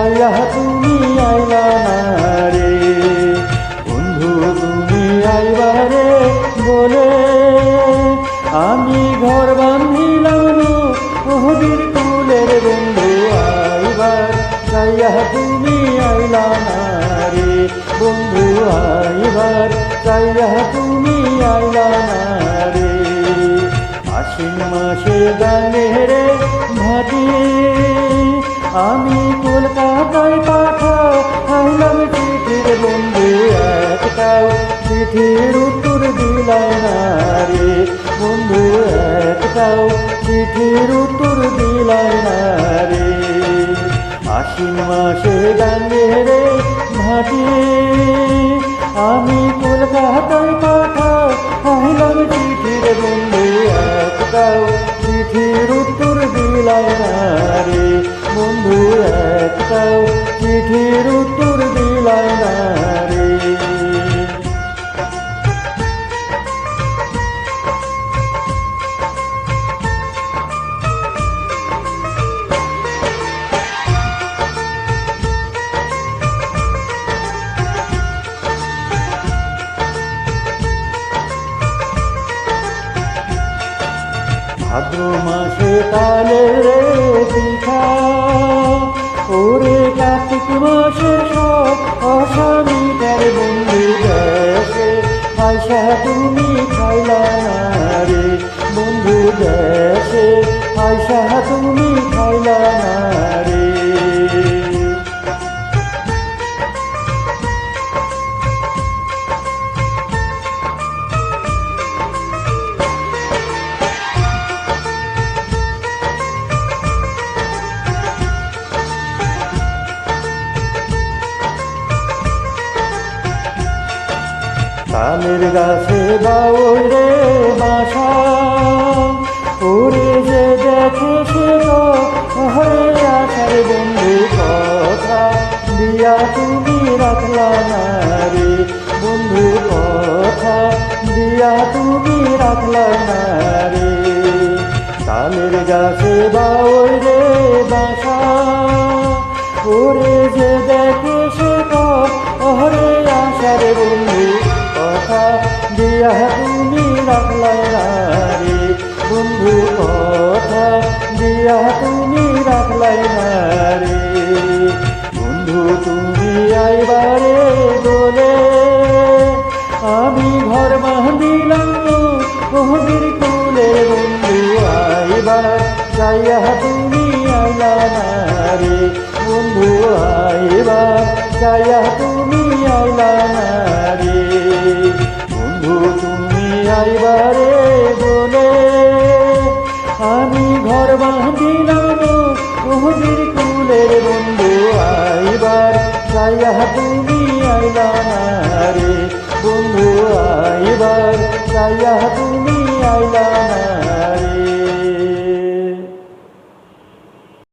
চাইয়া তুমি আইলা না রে। বন্ধু তুমি আইবারে বলে আমি ঘর বান্ধিলাম নদীর কূলের। বন্ধু আইবার চাইয়া তুমি আইলা না রে। বন্ধু আইবার চাইয়া তুমি আইলা না রে। আশ্বিন মাসে গানের ভাটি আমি কলকাতায় পাঠাইলাম চিঠির। বন্ধু একটাও চিঠির উত্তর দিলাই না রে। বন্ধু একটাও চিঠির উত্তর দিলাই না রে। আশ্বিন মাসে গানের ভাটি আমি কলকাতায় পাঠাইলাম চিঠির। বন্ধু একটাও চিঠির উত্তর দিলাই না রে। বন্ধু একটাও চিঠির উত্তর দিলাই না রে। ভাদ্র মাসে তালের পিঠা ওরে কার্তিক মাসে সব অসামিটার। বন্ধু দেশে আইসা তুমি খাইলা না রে। বন্ধু দেশে আইসা তুমি খাইলা না রে। তালের গাছে বাউল রে বাসা ওরে যে দেখে সে হরে আসার। বন্ধু কথা দিয়া তুমি রাখলা না রে। বন্ধু কথা দিয়া তুমি রাখলা না রে। তালের গাছে বাউল রে বাসা ওরে যে দেখে সে হরে আসার। বন্ধু কথা দিয়া তুমি রাখলাই না রে। বন্ধু কথা দিয়া তুমি রাখলাই না রে। বন্ধু তুমি আইবারে বলে আমি ঘর বাঁধিলাম নদীর কূলে। বন্ধু আইবার চাইয়া তুমি আইলা না রে। বন্ধু আইবার চাইয়া তুমি আইলা না রে। বন্ধু তুমি আইবারে বলে আমি ঘর বাঁধিলাম নদীর কূলের। বন্ধু আইবার চাইয়া তুমি আইলা না রে। বন্ধু আইবার চাইয়া